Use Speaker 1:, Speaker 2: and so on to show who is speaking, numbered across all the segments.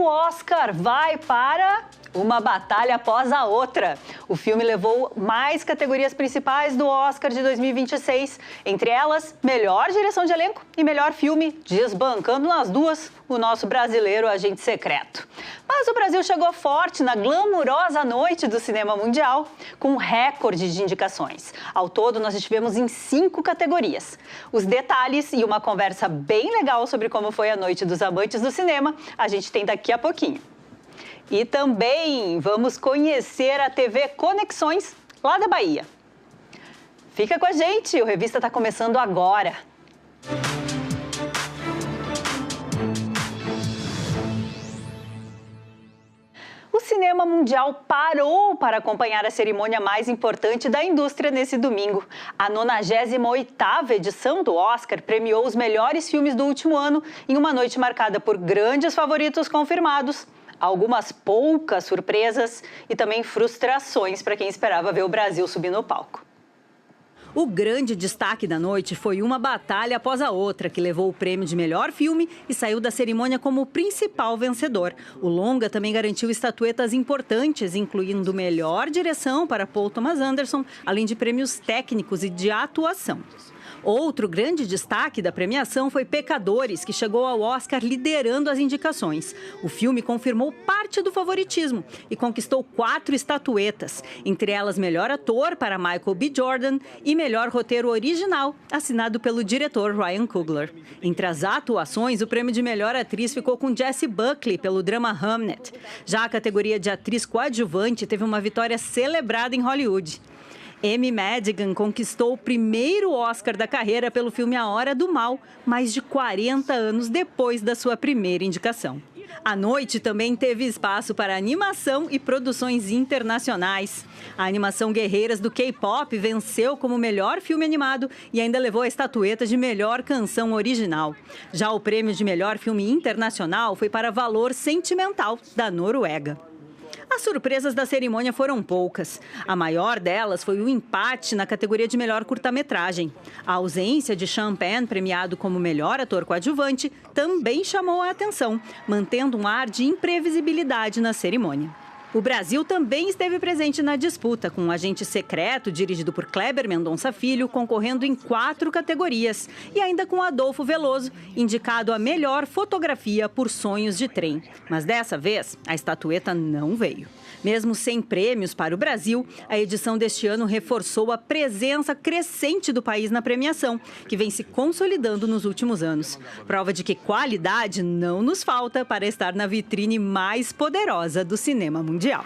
Speaker 1: Oscar vai para Uma Batalha Após a Outra. O filme levou mais categorias principais do Oscar de 2026, entre elas, melhor direção de elenco e melhor filme, desbancando nas duas o nosso brasileiro Agente Secreto. Mas o Brasil chegou forte na glamurosa noite do cinema mundial, com um recorde de indicações. Ao todo, nós estivemos em 5 categorias. Os detalhes e uma conversa bem legal sobre como foi a noite dos amantes do cinema, a gente tem daqui a pouquinho. E também vamos conhecer a TV Conexões, lá da Bahia. Fica com a gente, o Revista está começando agora. O cinema mundial parou para acompanhar a cerimônia mais importante da indústria nesse domingo. A 98ª edição do Oscar premiou os melhores filmes do último ano em uma noite marcada por grandes favoritos confirmados, algumas poucas surpresas e também frustrações para quem esperava ver o Brasil subir no palco. O grande destaque da noite foi Uma Batalha Após a Outra, que levou o prêmio de melhor filme e saiu da cerimônia como o principal vencedor. O longa também garantiu estatuetas importantes, incluindo melhor direção para Paul Thomas Anderson, além de prêmios técnicos e de atuação. Outro grande destaque da premiação foi Pecadores, que chegou ao Oscar liderando as indicações. O filme confirmou parte do favoritismo e conquistou 4 estatuetas, entre elas melhor ator para Michael B. Jordan e melhor roteiro original, assinado pelo diretor Ryan Coogler. Entre as atuações, o prêmio de melhor atriz ficou com Jessie Buckley pelo drama Hamnet. Já a categoria de atriz coadjuvante teve uma vitória celebrada em Hollywood. Amy Madigan conquistou o primeiro Oscar da carreira pelo filme A Hora do Mal, mais de 40 anos depois da sua primeira indicação. A noite também teve espaço para animação e produções internacionais. A animação Guerreiras do K-pop venceu como melhor filme animado e ainda levou a estatueta de melhor canção original. Já o prêmio de melhor filme internacional foi para Valor Sentimental, da Noruega. As surpresas da cerimônia foram poucas. A maior delas foi o empate na categoria de melhor curta-metragem. A ausência de Sean Penn, premiado como melhor ator coadjuvante, também chamou a atenção, mantendo um ar de imprevisibilidade na cerimônia. O Brasil também esteve presente na disputa, com um Agente Secreto, dirigido por Kleber Mendonça Filho, concorrendo em 4 categorias. E ainda com Adolfo Veloso, indicado a melhor fotografia por Sonhos de Trem. Mas dessa vez, a estatueta não veio. Mesmo sem prêmios para o Brasil, a edição deste ano reforçou a presença crescente do país na premiação, que vem se consolidando nos últimos anos. Prova de que qualidade não nos falta para estar na vitrine mais poderosa do cinema mundial.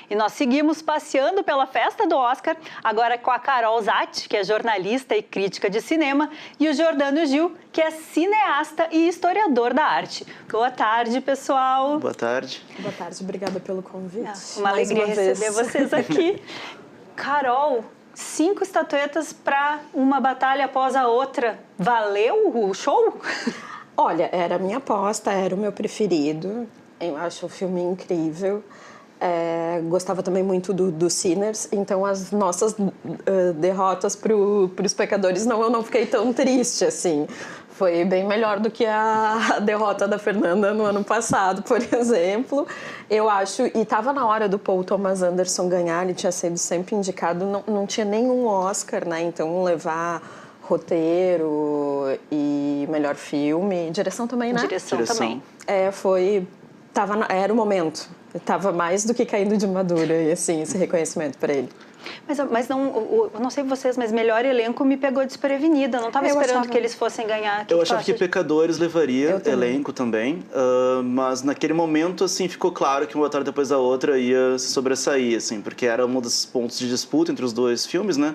Speaker 1: E nós seguimos passeando pela festa do Oscar, agora com a Carol Zatti, que é jornalista e crítica de cinema, e o Jordano Gil, que é cineasta e historiador da arte. Boa tarde, pessoal.
Speaker 2: Boa tarde.
Speaker 3: Boa tarde, obrigada pelo convite.
Speaker 1: Uma alegria receber vocês aqui. Carol, 5 estatuetas para Uma Batalha Após a Outra. Valeu o show?
Speaker 3: Olha, era a minha aposta, era o meu preferido. Eu acho o filme incrível. Gostava também muito do Sinners, então as nossas derrotas para os Pecadores, eu não fiquei tão triste assim. Foi bem melhor do que a derrota da Fernanda no ano passado, por exemplo. Eu acho, e estava na hora do Paul Thomas Anderson ganhar, ele tinha sido sempre indicado, não tinha nenhum Oscar, né? Então levar roteiro e melhor filme, direção também, né?
Speaker 1: Direção também.
Speaker 3: Era o momento. Estava mais do que caindo de madura, e assim, esse reconhecimento para ele.
Speaker 1: Mas não, eu não sei vocês, mas melhor elenco me pegou desprevenida. Eu não estava esperando que eles fossem ganhar.
Speaker 2: Eu achava que Pecadores levaria elenco também, mas naquele momento, assim, ficou claro que Uma Batalha Depois da Outra ia se sobressair, assim, porque era um dos pontos de disputa entre os dois filmes, né?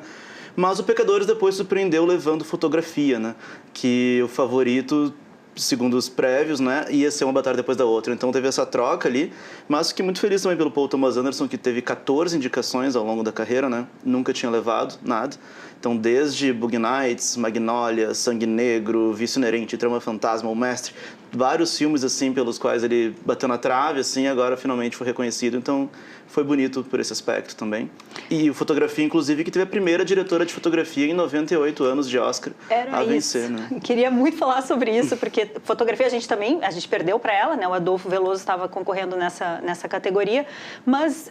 Speaker 2: Mas o Pecadores depois surpreendeu levando fotografia, né? Que o favorito segundo os prévios, né, ia ser uma batalha depois da outra. Então teve essa troca ali, mas fiquei muito feliz também pelo Paul Thomas Anderson, que teve 14 indicações ao longo da carreira, né, nunca tinha levado nada. Então desde Boogie Nights, Magnolia, Sangue Negro, Vício Inerente, Trama Fantasma, O Mestre, vários filmes assim pelos quais ele bateu na trave, assim, agora finalmente foi reconhecido. Então foi bonito por esse aspecto também. E fotografia, inclusive, que teve a primeira diretora de fotografia em 98 anos de Oscar a vencer, né?
Speaker 1: Queria muito falar sobre isso, porque fotografia a gente perdeu para ela, né? O Adolfo Veloso estava concorrendo nessa categoria, mas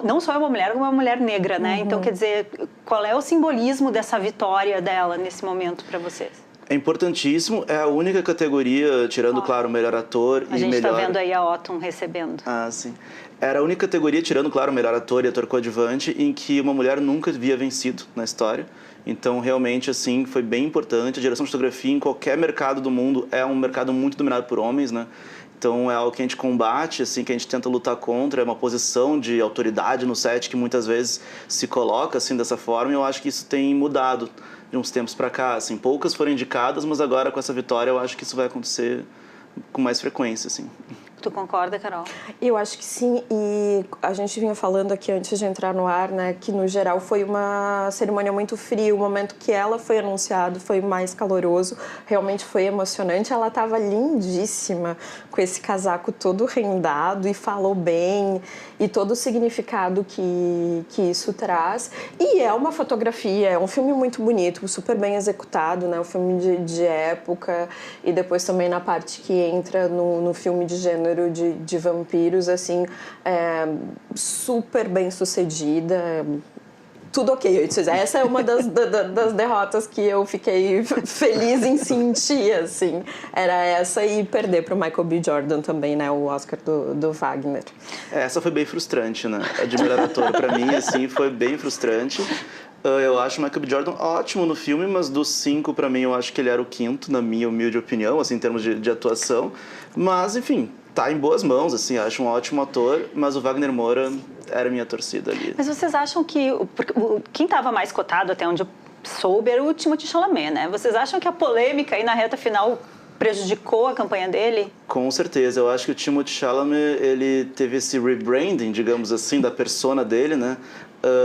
Speaker 1: não só é uma mulher, como é uma mulher negra, né? Então, quer dizer, qual é o simbolismo dessa vitória dela nesse momento para vocês?
Speaker 2: É importantíssimo, é a única categoria, tirando, claro, o melhor ator e melhor...
Speaker 1: A gente está vendo aí a Otton recebendo.
Speaker 2: Ah, sim. Era a única categoria, tirando, claro, o melhor ator e ator coadjuvante, em que uma mulher nunca havia vencido na história. Então, realmente, assim, foi bem importante. A direção de fotografia em qualquer mercado do mundo é um mercado muito dominado por homens, né? Então, é algo que a gente combate, assim, que a gente tenta lutar contra. É uma posição de autoridade no set que muitas vezes se coloca, assim, dessa forma. E eu acho que isso tem mudado de uns tempos para cá, assim. Poucas foram indicadas, mas agora, com essa vitória, eu acho que isso vai acontecer com mais frequência, assim.
Speaker 1: Tu concorda, Carol?
Speaker 3: Eu acho que sim, e a gente vinha falando aqui antes de entrar no ar, né, que no geral foi uma cerimônia muito fria. O momento que ela foi anunciada foi mais caloroso, realmente foi emocionante. Ela estava lindíssima, com esse casaco todo rendado e falou bem, e todo o significado que isso traz. E é uma fotografia, é um filme muito bonito, super bem executado, né, um filme de época, e depois também na parte que entra no filme de gênero de vampiros, assim, super bem sucedida, tudo ok. Essa é uma das derrotas que eu fiquei feliz em sentir, assim, era essa, e perder para o Michael B. Jordan também, né, o Oscar do Wagner.
Speaker 2: Essa foi bem frustrante, né, a de melhor ator para mim, assim, foi bem frustrante. Eu acho o Michael B. Jordan ótimo no filme, mas dos 5, para mim, eu acho que ele era o 5º, na minha humilde opinião, assim, em termos de atuação. Mas, enfim, tá em boas mãos, assim, acho um ótimo ator, mas o Wagner Moura era a minha torcida ali.
Speaker 1: Mas vocês acham que... Quem estava mais cotado, até onde eu soube, era o Timothée Chalamet, né? Vocês acham que a polêmica aí na reta final prejudicou a campanha dele?
Speaker 2: Com certeza, eu acho que o Timothée Chalamet, ele teve esse rebranding, digamos assim, da persona dele, né?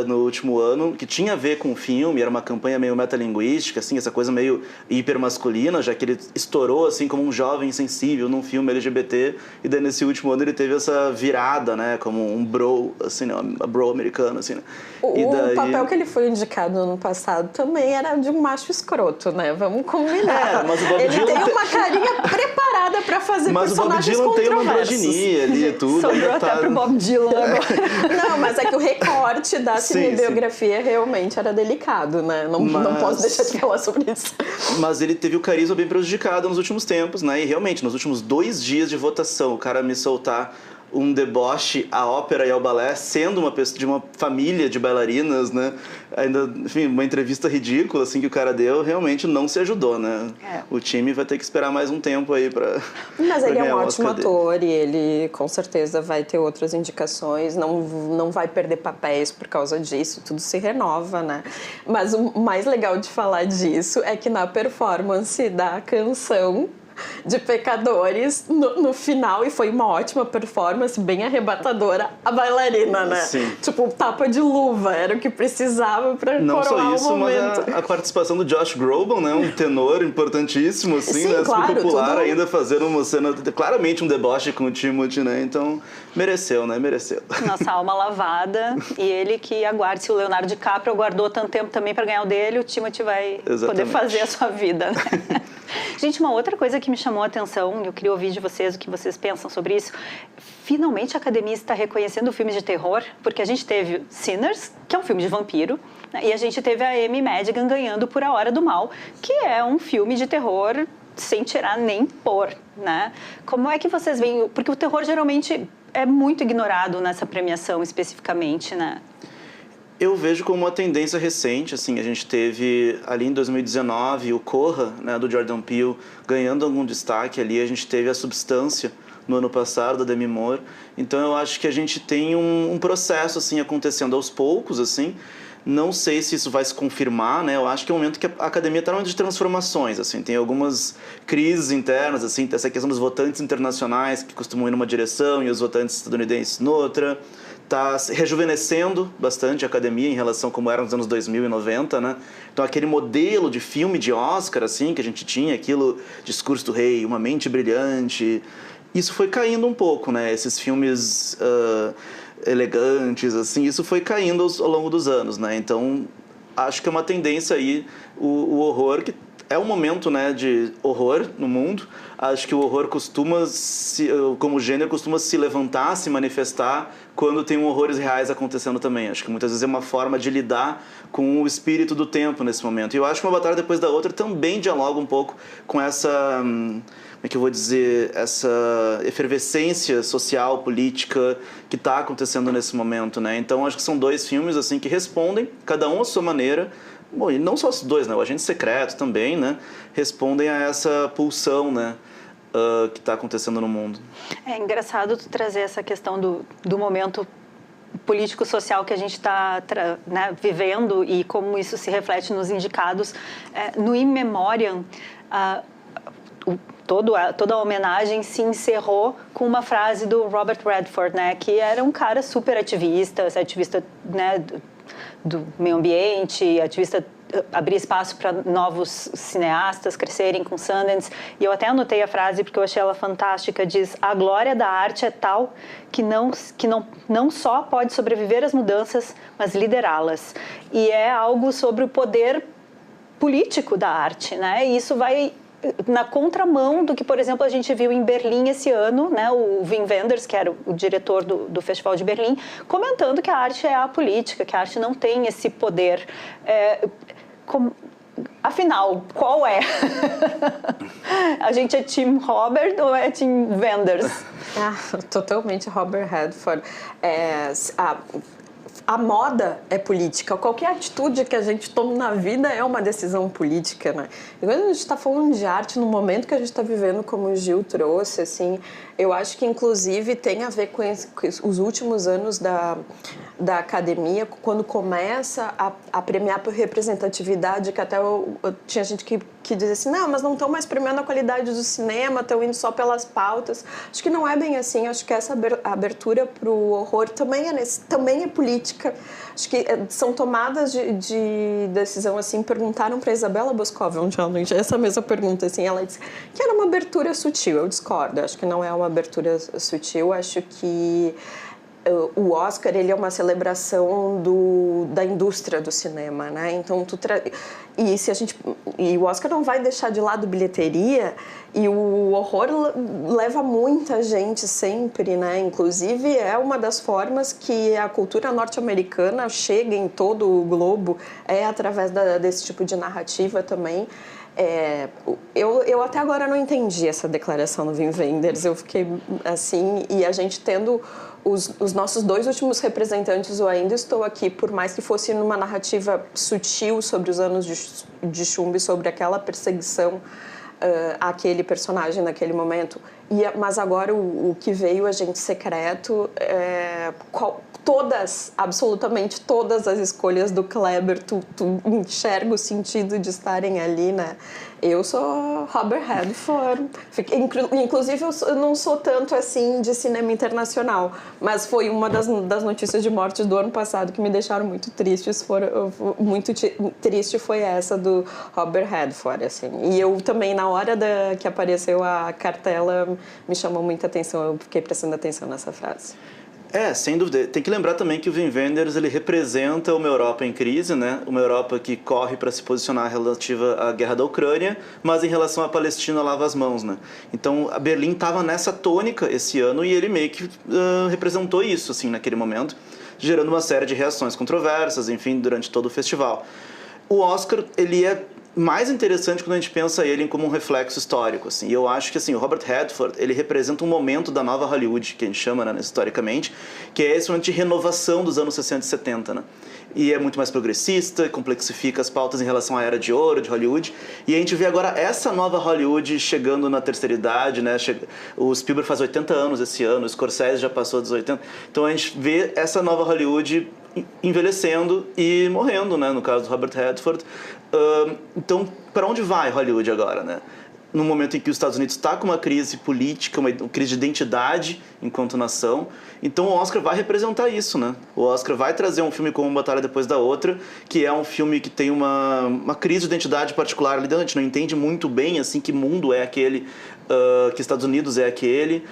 Speaker 2: No último ano, que tinha a ver com o filme, era uma campanha meio metalinguística, assim, essa coisa meio hipermasculina, já que ele estourou assim como um jovem sensível num filme LGBT, e daí nesse último ano ele teve essa virada, né, como um bro, assim, né, um bro americano, assim, né.
Speaker 3: O papel que ele foi indicado no ano passado também era de um macho escroto, né, vamos combinar.
Speaker 2: Mas o Bob
Speaker 3: ele
Speaker 2: Dylan
Speaker 3: tem uma carinha preparada pra fazer personagens controversos.
Speaker 2: Mas o Bob Dylan tem uma androginia ali e tudo.
Speaker 1: Sobrou até pro Bob Dylan agora.
Speaker 3: Não, mas é que o recorte da cinebiografia realmente era delicado, né? Não posso deixar de falar sobre isso.
Speaker 2: Mas ele teve o carisma bem prejudicado nos últimos tempos, né? E realmente, nos últimos 2 dias de votação, o cara me soltar um deboche à ópera e ao balé, sendo uma pessoa de uma família de bailarinas, né? Ainda, enfim, uma entrevista ridícula assim que o cara deu, realmente não se ajudou, né? O time vai ter que esperar mais um tempo aí para.
Speaker 3: Mas ele é um ótimo ator e ele com certeza vai ter outras indicações, não vai perder papéis por causa disso, tudo se renova, né? Mas o mais legal de falar disso é que na performance da canção de Pecadores, no final, e foi uma ótima performance, bem arrebatadora, a bailarina, né?
Speaker 2: Sim.
Speaker 3: Tipo, tapa de luva, era o que precisava pra
Speaker 2: não
Speaker 3: coroar
Speaker 2: só isso,
Speaker 3: o momento.
Speaker 2: mas a participação do Josh Groban, né? Um tenor importantíssimo, assim,
Speaker 3: sim,
Speaker 2: né?
Speaker 3: Claro,
Speaker 2: super popular,
Speaker 3: tudo...
Speaker 2: ainda fazendo uma cena, claramente um deboche com o Timothée, né? Então, mereceu, né? Mereceu.
Speaker 1: Nossa alma lavada, e ele que aguarde, se o Leonardo DiCaprio aguardou tanto tempo também para ganhar o dele, o Timothée vai poder fazer a sua vida, né? Gente, uma outra coisa que me chamou a atenção, eu queria ouvir de vocês o que vocês pensam sobre isso. Finalmente a Academia está reconhecendo filmes de terror, porque a gente teve Sinners, que é um filme de vampiro, né? E a gente teve a Amy Madigan ganhando por A Hora do Mal, que é um filme de terror sem tirar nem pôr, né? Como é que vocês veem? Porque o terror geralmente é muito ignorado nessa premiação especificamente, né?
Speaker 2: Eu vejo como uma tendência recente, assim, a gente teve ali em 2019 o Corra, né, do Jordan Peele, ganhando algum destaque ali, a gente teve a Substância no ano passado, da Demi Moore, então eu acho que a gente tem um processo, assim, acontecendo aos poucos, assim, Não sei se isso vai se confirmar, né? Eu acho que é um momento que a academia está num momento de transformações, assim. Tem algumas crises internas, assim, tem essa questão dos votantes internacionais que costumam ir numa direção e os votantes estadunidenses noutra. Está se rejuvenescendo bastante a academia em relação a como era nos anos 2000 e 90, né? Então aquele modelo de filme de Oscar, assim, que a gente tinha, aquilo, Discurso do Rei, Uma Mente Brilhante, isso foi caindo um pouco, né? Esses filmes elegantes, assim, isso foi caindo ao longo dos anos, né? Então acho que é uma tendência aí, o horror, que é um momento, né, de horror no mundo. Acho que o horror como gênero, costuma se levantar, se manifestar quando tem horrores reais acontecendo também. Acho que muitas vezes é uma forma de lidar com o espírito do tempo nesse momento. E eu acho que Uma Batalha Depois da Outra também dialoga um pouco com essa, como é que eu vou dizer, essa efervescência social, política que está acontecendo nesse momento, né? Então acho que são dois filmes assim que respondem, cada um à sua maneira. Bom, e não só os dois, né? O Agente Secreto também, né? Respondem a essa pulsão, né? Que está acontecendo no mundo.
Speaker 1: É engraçado tu trazer essa questão do momento político-social que a gente está né, vivendo e como isso se reflete nos indicados. No In Memoriam, toda a homenagem se encerrou com uma frase do Robert Redford, né? Que era um cara super ativista, né, do meio ambiente, ativista, abrir espaço para novos cineastas crescerem com Sundance. E eu até anotei a frase porque eu achei ela fantástica. Diz: a glória da arte é tal que não só pode sobreviver às mudanças, mas liderá-las. E é algo sobre o poder político da arte, né? E isso vai na contramão do que, por exemplo, a gente viu em Berlim esse ano, né? O Wim Wenders, que era o diretor do Festival de Berlim, comentando que a arte é apolítica, que a arte não tem esse poder. Afinal, qual é? A gente é Team Robert ou é Team Wenders?
Speaker 3: Totalmente Robert Redford. A moda é política. Qualquer atitude que a gente toma na vida é uma decisão política, né? E quando a gente está falando de arte, no momento que a gente está vivendo, como o Gil trouxe, assim, eu acho que, inclusive, tem a ver com os últimos anos da academia, quando começa a premiar por representatividade, que até tinha gente que dizia assim, não, mas não estão mais premiando a qualidade do cinema, estão indo só pelas pautas. Acho que não é bem assim. Acho que essa abertura para o horror também é política. Acho que são tomadas de decisão, assim. Perguntaram para Isabella Boscov essa mesma pergunta, assim, ela disse que era uma abertura sutil. Eu discordo, acho que não é uma abertura sutil. Acho que o Oscar, ele é uma celebração da indústria do cinema, né? Então e o Oscar não vai deixar de lado bilheteria, e o horror leva muita gente sempre, né? Inclusive é uma das formas que a cultura norte-americana chega em todo o globo, através desse tipo de narrativa também. Eu até agora não entendi essa declaração do Wim Wenders. Eu fiquei assim, e a gente tendo os nossos dois últimos representantes, eu ainda estou aqui, por mais que fosse numa narrativa sutil sobre os anos de chumbo e sobre aquela perseguição àquele personagem naquele momento. Mas agora o que veio, Agente Secreto, absolutamente todas as escolhas do Kleber, tu enxerga o sentido de estarem ali, né? Eu sou Robert Redford. Inclusive, eu não sou tanto assim de cinema internacional, mas foi uma das notícias de morte do ano passado que me deixaram muito tristes. Muito triste foi essa do Robert Redford, assim. E eu também, na hora que apareceu a cartela, me chamou muita atenção. Eu fiquei prestando atenção nessa frase.
Speaker 2: Sem dúvida. Tem que lembrar também que o Wim Wenders, ele representa uma Europa em crise, né? Uma Europa que corre para se posicionar relativa à guerra da Ucrânia, mas em relação à Palestina lava as mãos, né? Então, a Berlim estava nessa tônica esse ano e ele meio que representou isso, assim, naquele momento, gerando uma série de reações controversas, enfim, durante todo o festival. O Oscar, ele é mais interessante quando a gente pensa ele como um reflexo histórico, assim. E eu acho que, assim, o Robert Redford, ele representa um momento da nova Hollywood, que a gente chama, né, historicamente, que é esse momento de renovação dos anos 60 e 70, né? E é muito mais progressista, complexifica as pautas em relação à era de ouro de Hollywood. E a gente vê agora essa nova Hollywood chegando na terceira idade, né? O Spielberg faz 80 anos esse ano, o Scorsese já passou dos 80. Então a gente vê essa nova Hollywood envelhecendo e morrendo, né? No caso do Robert Redford. Então, para onde vai Hollywood agora, né? No momento em que os Estados Unidos está com uma crise política, uma crise de identidade enquanto nação. Então o Oscar vai representar isso, né? O Oscar vai trazer um filme como Uma Batalha Depois da Outra, que é um filme que tem uma crise de identidade particular ali dentro. A gente não entende muito bem, assim, que mundo é aquele, que Estados Unidos é aquele.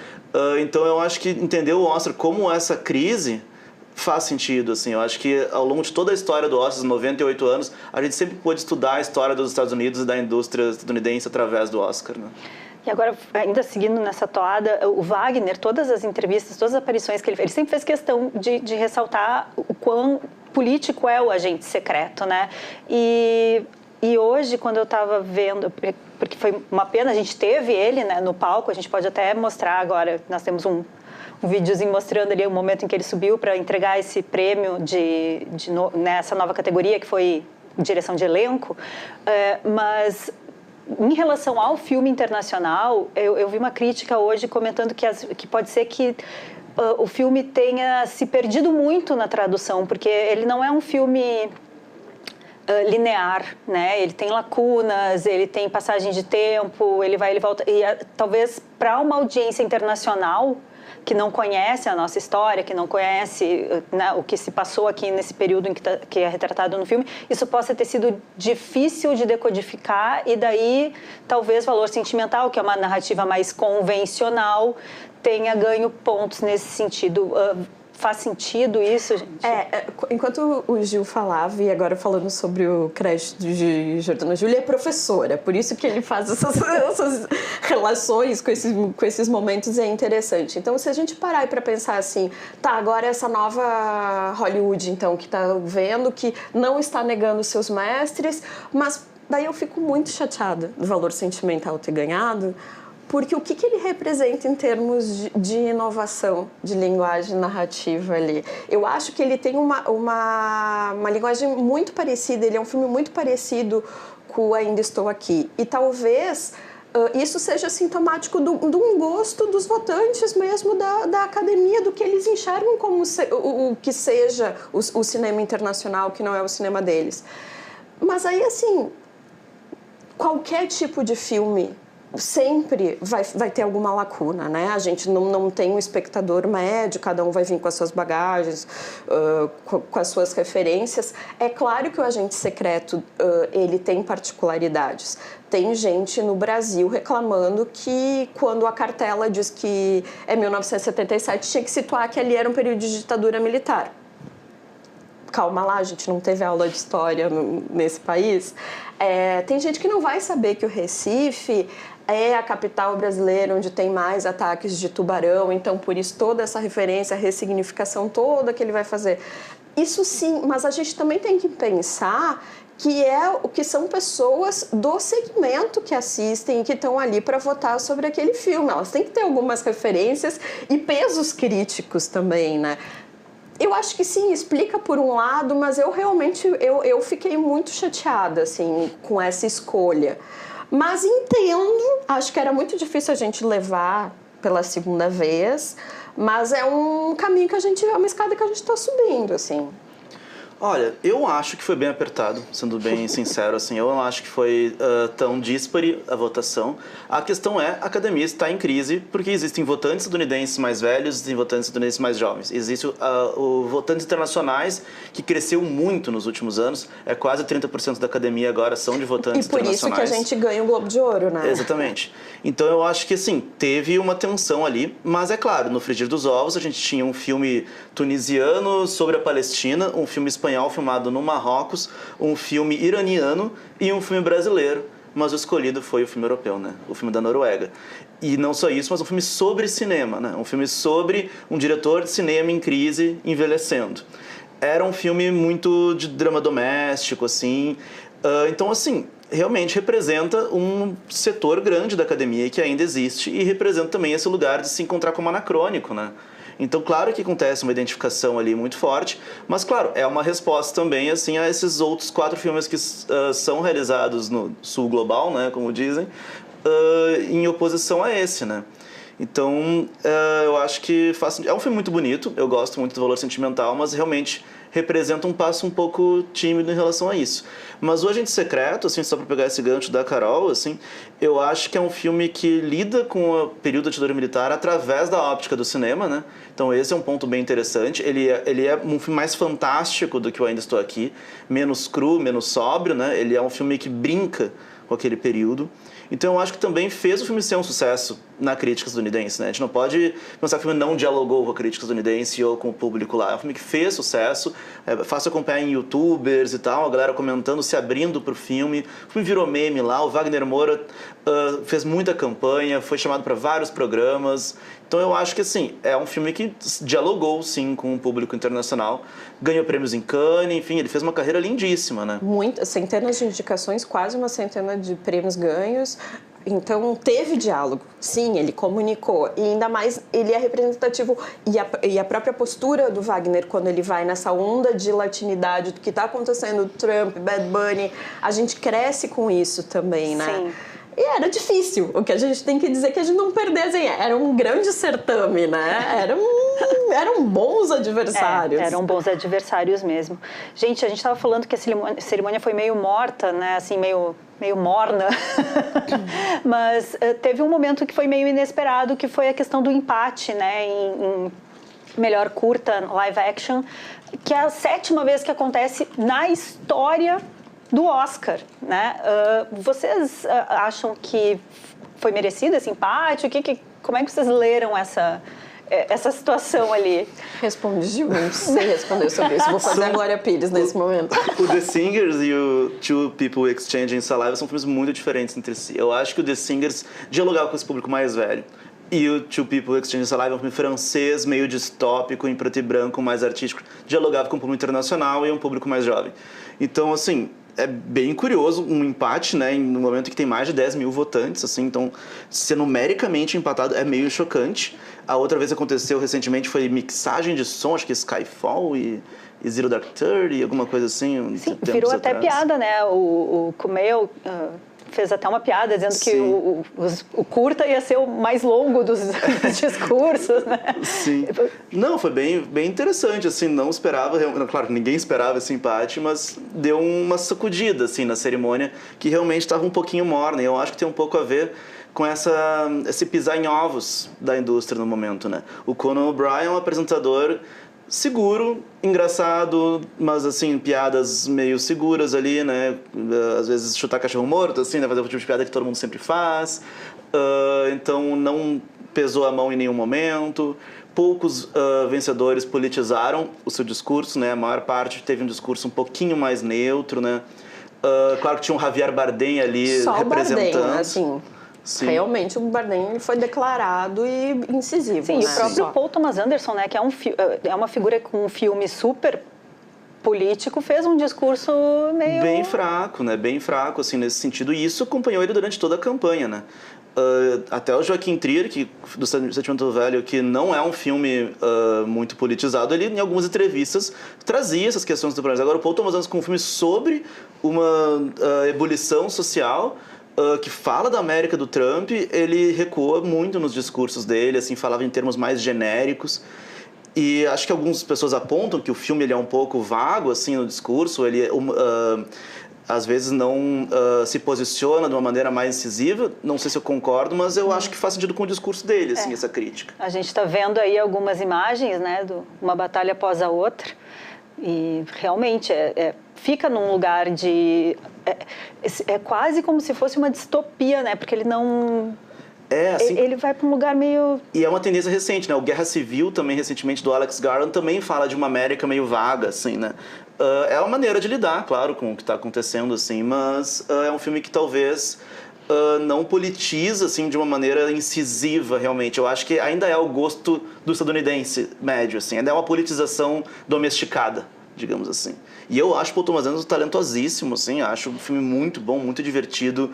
Speaker 2: Então eu acho que entender o Oscar como essa crise faz sentido, assim. Eu acho que ao longo de toda a história do Oscar, 98 anos, a gente sempre pôde estudar a história dos Estados Unidos e da indústria estadunidense através do Oscar, né?
Speaker 1: E agora, ainda seguindo nessa toada, o Wagner, todas as entrevistas, todas as aparições que ele sempre fez questão de ressaltar o quão político é o agente secreto, né? E hoje, quando eu estava vendo, porque foi uma pena, a gente teve ele, né, no palco, a gente pode até mostrar agora, nós temos um videozinho mostrando ali o momento em que ele subiu para entregar esse prêmio nessa nova categoria, que foi direção de elenco, mas em relação ao filme internacional, eu vi uma crítica hoje comentando que pode ser que o filme tenha se perdido muito na tradução, porque ele não é um filme linear, né? Ele tem lacunas, ele tem passagem de tempo, ele vai, ele volta, e talvez para uma audiência internacional que não conhece a nossa história, que não conhece, né, o que se passou aqui nesse período em que é retratado no filme, isso possa ter sido difícil de decodificar, e daí talvez Valor Sentimental, que é uma narrativa mais convencional, tenha ganho pontos nesse sentido. Faz sentido isso, gente?
Speaker 3: Enquanto o Gil falava, e agora falando sobre o crédito de Jordana Júlia, é professora, por isso que ele faz essas relações com esses momentos, é interessante. Então, se a gente parar para pensar assim, tá, agora essa nova Hollywood, então, que tá vendo, que não está negando seus mestres, mas daí eu fico muito chateada do Valor Sentimental ter ganhado, porque o que ele representa em termos de inovação de linguagem narrativa ali? Eu acho que ele tem uma linguagem muito parecida, ele é um filme muito parecido com Ainda Estou Aqui. E talvez isso seja sintomático de um gosto dos votantes mesmo da academia, do que eles enxergam como o que seja o cinema internacional, que não é o cinema deles. Mas aí, assim, qualquer tipo de filme sempre vai ter alguma lacuna, né? A gente não tem um espectador médio, cada um vai vir com as suas bagagens, com as suas referências. É claro que o Agente Secreto, ele tem particularidades. Tem gente no Brasil reclamando que quando a cartela diz que é 1977, tinha que situar que ali era um período de ditadura militar. Calma lá, a gente não teve aula de história nesse país. Tem gente que não vai saber que o Recife é a capital brasileira onde tem mais ataques de tubarão, então por isso toda essa referência, a ressignificação toda que ele vai fazer. Isso sim, mas a gente também tem que pensar que são pessoas do segmento que assistem e que estão ali para votar sobre aquele filme. Elas têm que ter algumas referências e pesos críticos também, né? Eu acho que sim, explica por um lado, mas eu realmente eu fiquei muito chateada assim, com essa escolha. Mas entendo, acho que era muito difícil a gente levar pela segunda vez, mas é um caminho que é uma escada que a gente está subindo, assim.
Speaker 2: Olha, eu acho que foi bem apertado, sendo bem sincero, assim, eu não acho que foi tão díspare a votação. A questão é, a academia está em crise porque existem votantes estadunidenses mais velhos, existem votantes estadunidenses mais jovens. Existem votantes internacionais, que cresceu muito nos últimos anos, quase 30% da academia agora são de votantes internacionais.
Speaker 3: E por isso que a gente ganha o Globo de Ouro, né?
Speaker 2: Exatamente. Então eu acho que, assim, teve uma tensão ali, mas é claro, no frigir dos ovos a gente tinha um filme tunisiano sobre a Palestina, um filme espanhol filmado no Marrocos, um filme iraniano e um filme brasileiro, mas o escolhido foi o filme europeu, né? O filme da Noruega. E não só isso, mas um filme sobre cinema, né? Um filme sobre um diretor de cinema em crise envelhecendo. Era um filme muito de drama doméstico, assim. Então, assim, realmente representa um setor grande da academia que ainda existe e representa também esse lugar de se encontrar como anacrônico, né? Então, claro que acontece uma identificação ali muito forte, mas, claro, é uma resposta também, assim, a esses outros 4 filmes que são realizados no sul global, né, como dizem, em oposição a esse, né? Então, eu acho que é um filme muito bonito, eu gosto muito do valor sentimental, mas realmente representa um passo um pouco tímido em relação a isso. Mas O Agente Secreto, assim, só para pegar esse gancho da Carol, assim, eu acho que é um filme que lida com o período da ditadura militar através da óptica do cinema, né? Então esse é um ponto bem interessante. Ele é um filme mais fantástico do que Eu Ainda Estou Aqui, menos cru, menos sóbrio, né? Ele é um filme que brinca com aquele período. Então eu acho que também fez o filme ser um sucesso na crítica estadunidense, né? A gente não pode pensar que o filme não dialogou com a crítica estadunidense ou com o público lá. É um filme que fez sucesso, é fácil acompanhar em youtubers e tal, a galera comentando, se abrindo pro filme. O filme virou meme lá, o Wagner Moura fez muita campanha, foi chamado para vários programas. Então eu acho que, assim, é um filme que dialogou, sim, com o público internacional. Ganhou prêmios em Cannes, enfim, ele fez uma carreira lindíssima, né?
Speaker 3: Centenas de indicações, quase uma centena de prêmios ganhos. Então, teve diálogo. Sim, ele comunicou. E ainda mais, ele é representativo. E a própria postura do Wagner, quando ele vai nessa onda de latinidade, do que está acontecendo, Trump, Bad Bunny, a gente cresce com isso também, né?
Speaker 1: Sim.
Speaker 3: E era difícil. O que a gente tem que dizer é que a gente não perdeu, assim, era um grande certame, né? Eram bons adversários.
Speaker 1: Eram bons adversários mesmo. Gente, a gente estava falando que a cerimônia foi meio morta, né? Assim, meio morna. Mas teve um momento que foi meio inesperado, que foi a questão do empate, né? Em melhor curta, live action, que é a 7ª vez que acontece na história do Oscar, né? Vocês acham que foi merecido esse empate? Como é que vocês leram essa situação ali?
Speaker 3: Responde, Gil. Não sei responder sobre isso. Vou fazer a Glória Pires nesse momento.
Speaker 2: O The Singers e o Two People Exchanging Saliva são filmes muito diferentes entre si. Eu acho que o The Singers dialogava com esse público mais velho. E o Two People Exchanging Saliva é um filme francês, meio distópico, em preto e branco, mais artístico. Dialogava com um público internacional e um público mais jovem. Então, assim, é bem curioso um empate, né, no momento em que tem mais de 10 mil votantes, assim, então ser numericamente empatado é meio chocante. A outra vez aconteceu recentemente foi mixagem de som, acho que Skyfall e Zero Dark Thirty, alguma coisa assim.
Speaker 1: Sim, virou até piada, né, o Kumail fez até uma piada dizendo que o curta ia ser o mais longo dos discursos, né?
Speaker 2: Sim. Não, foi bem interessante, assim, não esperava, claro, ninguém esperava esse empate, mas deu uma sacudida, assim, na cerimônia, que realmente estava um pouquinho morna, e eu acho que tem um pouco a ver com esse pisar em ovos da indústria no momento, né? O Conan O'Brien é um apresentador seguro, engraçado, mas assim, piadas meio seguras ali, né? Às vezes chutar cachorro morto, assim, né? Fazer o tipo de piada que todo mundo sempre faz. Então não pesou a mão em nenhum momento. Poucos vencedores politizaram o seu discurso, né? A maior parte teve um discurso um pouquinho mais neutro, né? Claro que tinha um Javier Bardem ali
Speaker 3: só
Speaker 2: representando.
Speaker 3: O Bardem, assim. Sim. Realmente o Bardem foi declarado e incisivo.
Speaker 1: Sim,
Speaker 3: né?
Speaker 1: E o próprio Paul Thomas Anderson, né, que é uma figura com um filme super político, fez um discurso meio...
Speaker 2: Bem fraco, né? Bem fraco, assim, nesse sentido. E isso acompanhou ele durante toda a campanha, né? Até o Joaquim Trier, do Sentimento Velho, que não é um filme muito politizado, ele em algumas entrevistas trazia essas questões do país. Agora o Paul Thomas Anderson com um filme sobre uma ebulição social... que fala da América do Trump, ele recua muito nos discursos dele, assim, falava em termos mais genéricos. E acho que algumas pessoas apontam que o filme ele é um pouco vago, assim, no discurso, ele às vezes não se posiciona de uma maneira mais incisiva. Não sei se eu concordo, mas eu acho que faz sentido com o discurso dele, assim, essa crítica.
Speaker 1: A gente está vendo aí algumas imagens, né, de uma batalha após a outra. E realmente fica num lugar de... É quase como se fosse uma distopia, né? Porque ele não...
Speaker 2: Assim,
Speaker 1: ele vai para um lugar meio...
Speaker 2: E é uma tendência recente, né? O Guerra Civil, também recentemente, do Alex Garland, também fala de uma América meio vaga, assim, né? É uma maneira de lidar, claro, com o que está acontecendo, assim, mas é um filme que talvez... não politiza, assim, de uma maneira incisiva, realmente. Eu acho que ainda é o gosto do estadunidense médio, assim. Ainda é uma politização domesticada, digamos assim. E eu acho o Paul Thomas Anderson talentosíssimo, assim. Acho um filme muito bom, muito divertido.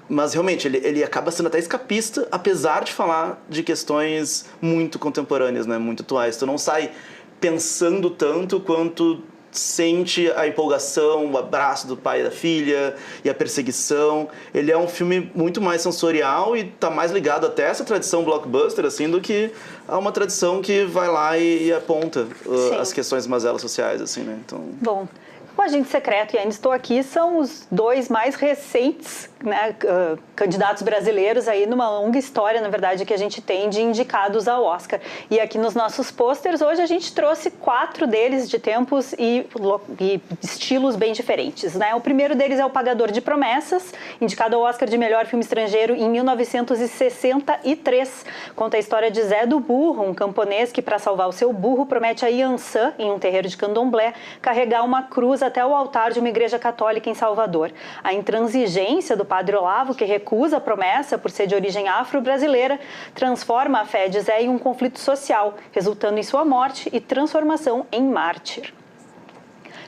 Speaker 2: Mas, realmente, ele acaba sendo até escapista, apesar de falar de questões muito contemporâneas, né? Muito atuais. Tu não sai pensando tanto quanto sente a empolgação, o abraço do pai e da filha e a perseguição. Ele é um filme muito mais sensorial e tá mais ligado até a essa tradição blockbuster, assim, do que a uma tradição que vai lá e aponta as questões mazelas sociais, assim, né? Então...
Speaker 1: Bom, O Agente Secreto e Ainda Estou Aqui são os dois mais recentes, né, candidatos brasileiros aí numa longa história, na verdade, que a gente tem de indicados ao Oscar. E aqui nos nossos pôsteres, hoje a gente trouxe 4 deles de tempos e estilos bem diferentes, né? O primeiro deles é O Pagador de Promessas, indicado ao Oscar de melhor filme estrangeiro em 1963. Conta a história de Zé do Burro, um camponês que, para salvar o seu burro, promete a Iansã, em um terreiro de candomblé, carregar uma cruz até o altar de uma igreja católica em Salvador. A intransigência do padre Olavo, que recusa a promessa por ser de origem afro-brasileira, transforma a fé de Zé em um conflito social, resultando em sua morte e transformação em mártir.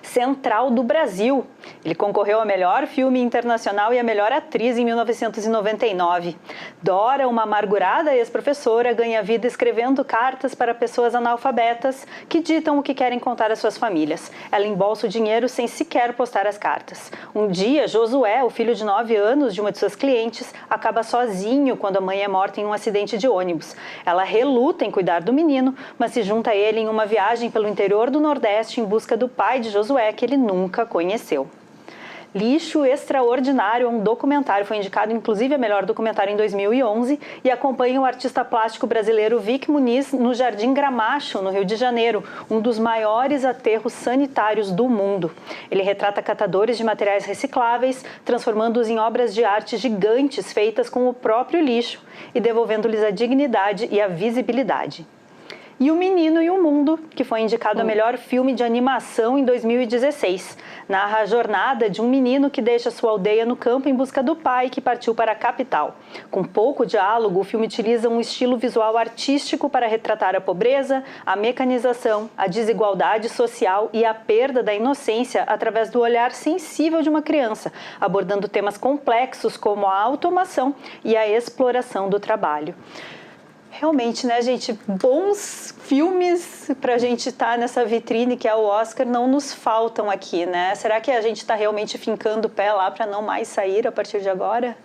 Speaker 1: Central do Brasil. Ele concorreu a melhor filme internacional e a melhor atriz em 1999. Dora, uma amargurada ex-professora, ganha vida escrevendo cartas para pessoas analfabetas que ditam o que querem contar às suas famílias. Ela embolsa o dinheiro sem sequer postar as cartas. Um dia, Josué, o filho de 9 anos de uma de suas clientes, acaba sozinho quando a mãe é morta em um acidente de ônibus. Ela reluta em cuidar do menino, mas se junta a ele em uma viagem pelo interior do Nordeste em busca do pai de Josué, que ele nunca conheceu. Lixo Extraordinário é um documentário, foi indicado inclusive a melhor documentário em 2011 e acompanha o artista plástico brasileiro Vic Muniz no Jardim Gramacho, no Rio de Janeiro, um dos maiores aterros sanitários do mundo. Ele retrata catadores de materiais recicláveis, transformando-os em obras de arte gigantes feitas com o próprio lixo e devolvendo-lhes a dignidade e a visibilidade. E O Menino e o Mundo, que foi indicado a melhor filme de animação em 2016. Narra a jornada de um menino que deixa sua aldeia no campo em busca do pai que partiu para a capital. Com pouco diálogo, o filme utiliza um estilo visual artístico para retratar a pobreza, a mecanização, a desigualdade social e a perda da inocência através do olhar sensível de uma criança, abordando temas complexos como a automação e a exploração do trabalho. Realmente, né, gente, bons filmes para a gente estar nessa vitrine que é o Oscar não nos faltam aqui, né? Será que a gente está realmente fincando o pé lá para não mais sair a partir de agora?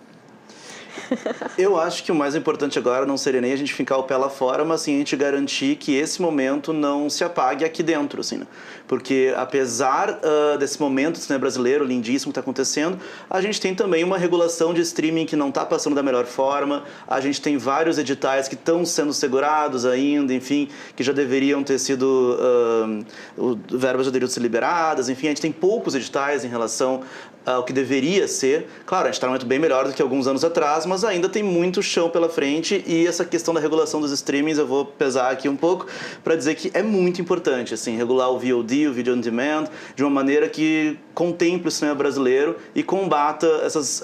Speaker 2: Eu acho que o mais importante agora não seria nem a gente fincar o pé lá fora, mas sim a gente garantir que esse momento não se apague aqui dentro, assim, né? Porque apesar desse momento do cinema brasileiro lindíssimo que está acontecendo, a gente tem também uma regulação de streaming que não está passando da melhor forma, a gente tem vários editais que estão sendo segurados ainda, enfim, que já deveriam ter sido, verbas já deveriam ser liberadas, enfim, a gente tem poucos editais em relação ao que deveria ser. Claro, a gente está num momento bem melhor do que alguns anos atrás, mas ainda tem muito chão pela frente e essa questão da regulação dos streamings eu vou pesar aqui um pouco para dizer que é muito importante, assim, regular o VOD, o Video On Demand, de uma maneira que contemple o cinema brasileiro e combata essas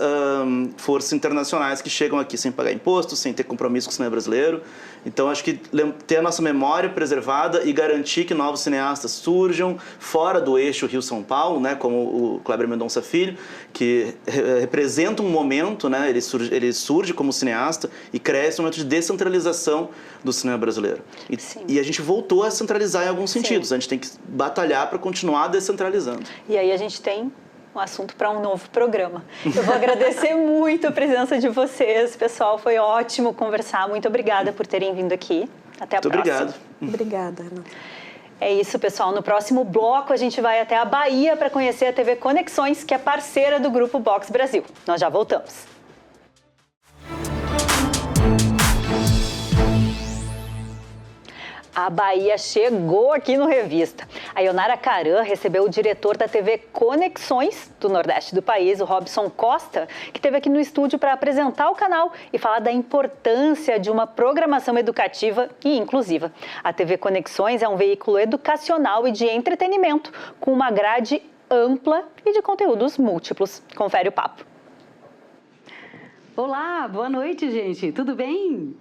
Speaker 2: forças internacionais que chegam aqui sem pagar imposto, sem ter compromisso com o cinema brasileiro. Então, acho que ter a nossa memória preservada e garantir que novos cineastas surjam fora do eixo Rio-São Paulo, né, como o Kleber Mendonça Filho, que representa um momento, né, ele surge como cineasta e cresce um momento de descentralização do cinema brasileiro. E a gente voltou a centralizar em alguns sentidos. A gente tem que batalhar para continuar descentralizando.
Speaker 1: E aí a gente tem um assunto para um novo programa. Eu vou agradecer muito a presença de vocês, pessoal. Foi ótimo conversar. Muito obrigada por terem vindo aqui. Até a próxima.
Speaker 2: Obrigado.
Speaker 3: Obrigada, Ana.
Speaker 1: É isso, pessoal. No próximo bloco, a gente vai até a Bahia para conhecer a TV Conexões, que é parceira do Grupo Box Brasil. Nós já voltamos. A Bahia chegou aqui no Revista. A Ionara Caran recebeu o diretor da TV Conexões do Nordeste do país, o Robson Costa, que esteve aqui no estúdio para apresentar o canal e falar da importância de uma programação educativa e inclusiva. A TV Conexões é um veículo educacional e de entretenimento, com uma grade ampla e de conteúdos múltiplos. Confere o papo.
Speaker 4: Olá, boa noite, gente. Tudo bem?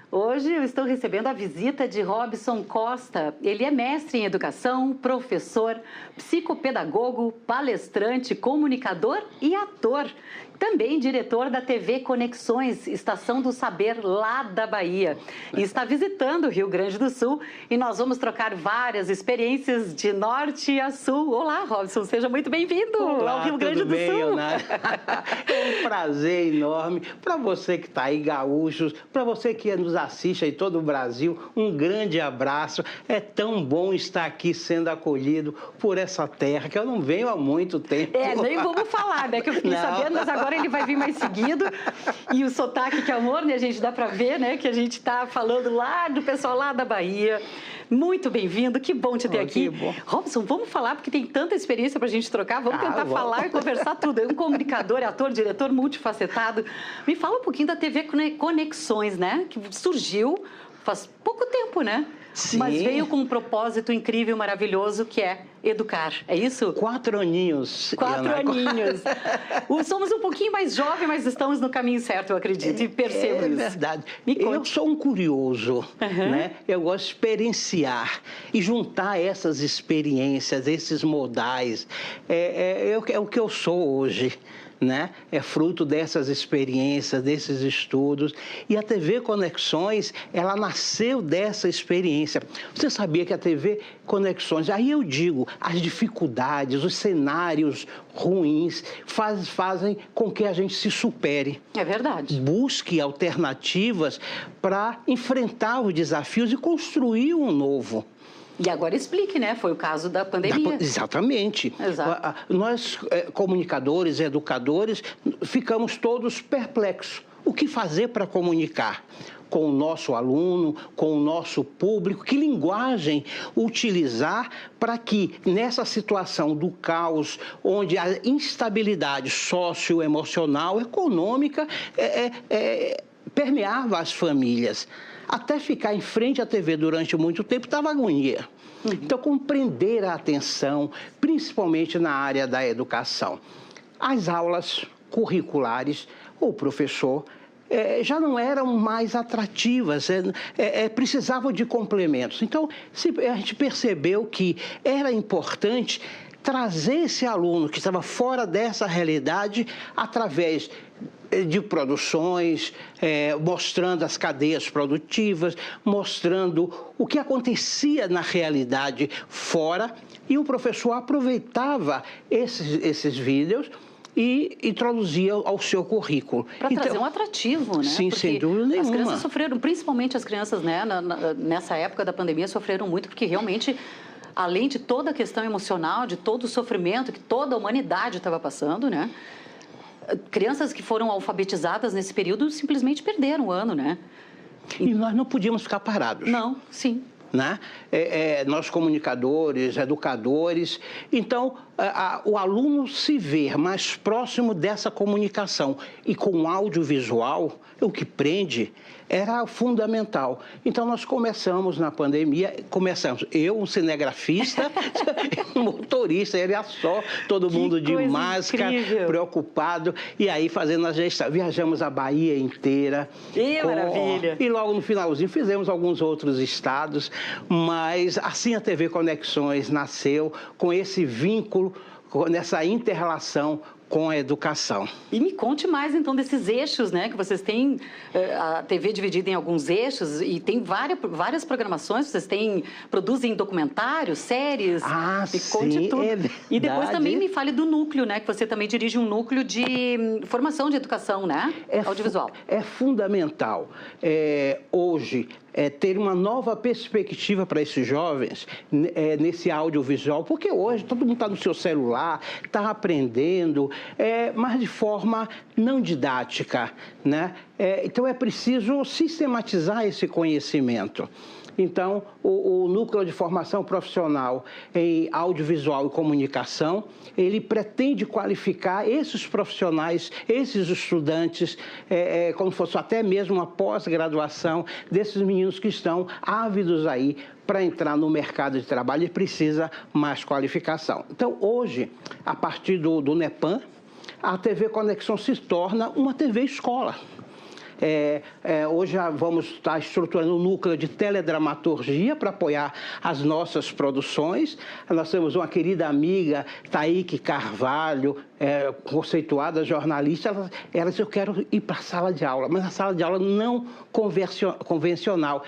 Speaker 4: Hoje eu estou recebendo a visita de Robson Costa. Ele é mestre em educação, professor, psicopedagogo, palestrante, comunicador e ator. também diretor da TV Conexões, Estação do Saber, lá da Bahia. E está visitando o Rio Grande do Sul e nós vamos trocar várias experiências de norte a sul. Olá, Robson, seja muito bem-vindo ao Rio Grande do
Speaker 5: bem,
Speaker 4: Sul.
Speaker 5: Leonardo? É um prazer enorme para você que está aí, gaúchos, para você que nos assiste aí todo o Brasil, um grande abraço. É tão bom estar aqui sendo acolhido por essa terra que eu não venho há muito tempo.
Speaker 4: Nem vamos falar, né? Que eu fiquei sabendo, mas agora ele vai vir mais seguido. E o sotaque, que amor, né? A gente dá para ver, né? Que a gente está falando lá do pessoal lá da Bahia. Muito bem-vindo, que bom te ter aqui.
Speaker 5: Bom.
Speaker 4: Robson, vamos falar, porque tem tanta experiência para a gente trocar. Vamos tentar falar e conversar tudo. É um comunicador, ator, diretor, multifacetado. Me fala um pouquinho da TV Conexões, né? Que surgiu faz pouco tempo, né?
Speaker 5: Sim.
Speaker 4: Mas veio com um propósito incrível, maravilhoso, que é educar. É isso?
Speaker 5: 4 aninhos.
Speaker 4: 4 aninhos. Somos um pouquinho mais jovens, mas estamos no caminho certo, eu acredito, e percebo isso.
Speaker 5: É verdade.
Speaker 4: Me conte.
Speaker 5: Eu sou um curioso, né? Eu gosto de experienciar e juntar essas experiências, esses modais. É o que eu sou hoje. Né? É fruto dessas experiências, desses estudos. E a TV Conexões, ela nasceu dessa experiência. Você sabia que a TV Conexões, aí eu digo, as dificuldades, os cenários ruins fazem com que a gente se supere.
Speaker 4: É verdade.
Speaker 5: Busque alternativas para enfrentar os desafios e construir um novo.
Speaker 4: E agora explique, né? Foi o caso da pandemia.
Speaker 5: Exatamente.
Speaker 4: Exato.
Speaker 5: Nós, comunicadores, educadores, ficamos todos perplexos. O que fazer para comunicar com o nosso aluno, com o nosso público? Que linguagem utilizar para que, nessa situação do caos, onde a instabilidade socioemocional, econômica, permeava as famílias? Até ficar em frente à TV durante muito tempo estava agonia. Então, compreender a atenção, principalmente na área da educação. As aulas curriculares, o professor, já não eram mais atrativas, precisavam de complementos. Então, a gente percebeu que era importante trazer esse aluno que estava fora dessa realidade através de produções, mostrando as cadeias produtivas, mostrando o que acontecia na realidade fora, e o professor aproveitava esses vídeos e introduzia ao seu currículo.
Speaker 4: Para trazer um atrativo, né?
Speaker 5: Sim,
Speaker 4: porque
Speaker 5: sem dúvida nenhuma.
Speaker 4: As crianças sofreram, principalmente as crianças, né, nessa época da pandemia, sofreram muito, porque realmente, além de toda a questão emocional, de todo o sofrimento que toda a humanidade estava passando, né? Crianças que foram alfabetizadas nesse período simplesmente perderam o ano, né?
Speaker 5: E nós não podíamos ficar parados.
Speaker 4: Não, sim.
Speaker 5: Né? Nós comunicadores, educadores, então o aluno se ver mais próximo dessa comunicação e com audiovisual, o que prende, era fundamental. Então nós começamos na pandemia, eu, um cinegrafista, um motorista, ele só, todo mundo de máscara,
Speaker 4: incrível.
Speaker 5: Preocupado, e aí fazendo a gestão. Viajamos a Bahia inteira.
Speaker 4: Maravilha!
Speaker 5: E logo no finalzinho fizemos alguns outros estados, mas assim a TV Conexões nasceu com esse vínculo, nessa inter-relação com a educação.
Speaker 4: E me conte mais, então, desses eixos, né? Que vocês têm a TV dividida em alguns eixos e tem várias programações. Vocês produzem documentários, séries.
Speaker 5: Me
Speaker 4: conte tudo. E depois também me fale do núcleo, né? Que você também dirige um núcleo de formação de educação, né? Audiovisual.
Speaker 5: É fundamental. Hoje, ter uma nova perspectiva para esses jovens nesse audiovisual, porque hoje todo mundo está no seu celular, está aprendendo, mas de forma não didática, né? Então é preciso sistematizar esse conhecimento. Então, o Núcleo de Formação Profissional em Audiovisual e Comunicação, ele pretende qualificar esses profissionais, esses estudantes, como se fosse até mesmo uma pós-graduação desses meninos que estão ávidos aí para entrar no mercado de trabalho e precisa mais qualificação. Então, hoje, a partir do NEPAM, a TV Conexão se torna uma TV escola. Hoje já vamos estar estruturando um núcleo de teledramaturgia para apoiar as nossas produções. Nós temos uma querida amiga, Taíque Carvalho, conceituada jornalista. Ela disse, eu quero ir para a sala de aula, mas a sala de aula não convencional.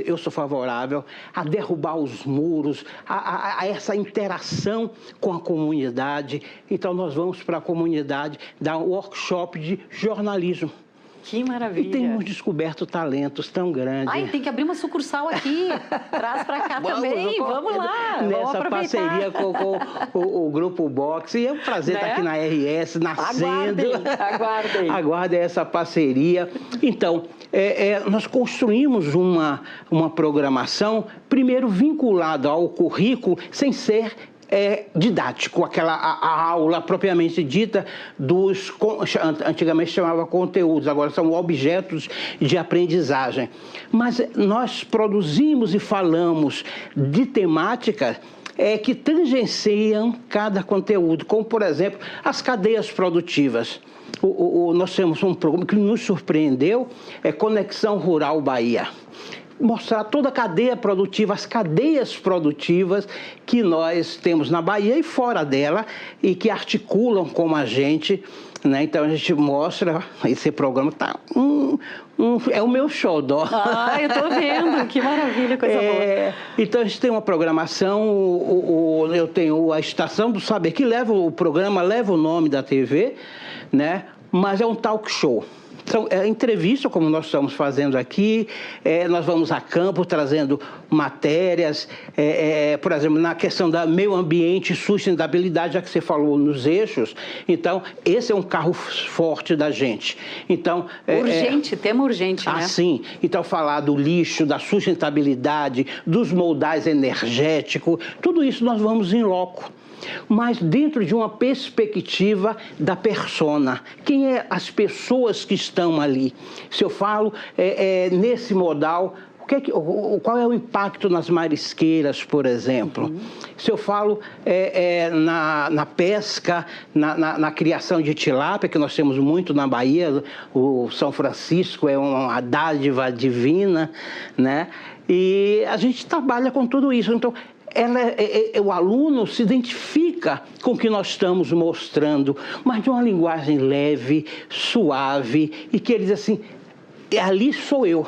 Speaker 5: Eu sou favorável a derrubar os muros, a essa interação com a comunidade. Então, nós vamos para a comunidade dar um workshop de jornalismo.
Speaker 4: Que maravilha.
Speaker 5: E temos descoberto talentos tão grandes.
Speaker 4: Ai, tem que abrir uma sucursal aqui. Traz para cá também. Vamos lá.
Speaker 5: Nessa parceria com o Grupo Box. E é um prazer estar aqui na RS, nascendo.
Speaker 4: Aguardem.
Speaker 5: Aguardem essa parceria. Então, nós construímos uma programação, primeiro vinculada ao currículo, sem ser didático, a aula propriamente dita antigamente chamava conteúdos, agora são objetos de aprendizagem. Mas nós produzimos e falamos de temáticas que tangenciam cada conteúdo, como, por exemplo, as cadeias produtivas. Nós temos um programa que nos surpreendeu, Conexão Rural Bahia. Mostrar toda a cadeia produtiva, as cadeias produtivas que nós temos na Bahia e fora dela e que articulam com a gente, né? Então a gente mostra, esse programa tá é o meu xodó.
Speaker 4: Eu tô vendo, que maravilha, coisa boa.
Speaker 5: Então a gente tem uma programação, eu tenho a Estação do Saber, que o programa leva o nome da TV, né? Mas é um talk show. Então, entrevista, como nós estamos fazendo aqui, nós vamos a campo trazendo matérias, por exemplo, na questão da meio ambiente e sustentabilidade, já que você falou nos eixos. Então, esse é um carro forte da gente. Então,
Speaker 4: urgente, tema urgente, né?
Speaker 5: Sim. Então, falar do lixo, da sustentabilidade, dos moldais energéticos, tudo isso nós vamos em loco. Mas dentro de uma perspectiva da persona. Quem é as pessoas que estão ali? Se eu falo nesse modal, qual é o impacto nas marisqueiras, por exemplo? Se eu falo na pesca, na criação de tilápia, que nós temos muito na Bahia, o São Francisco é uma dádiva divina, né? E a gente trabalha com tudo isso. Então, o aluno se identifica com o que nós estamos mostrando, mas de uma linguagem leve, suave, e que ele diz assim, ali sou eu.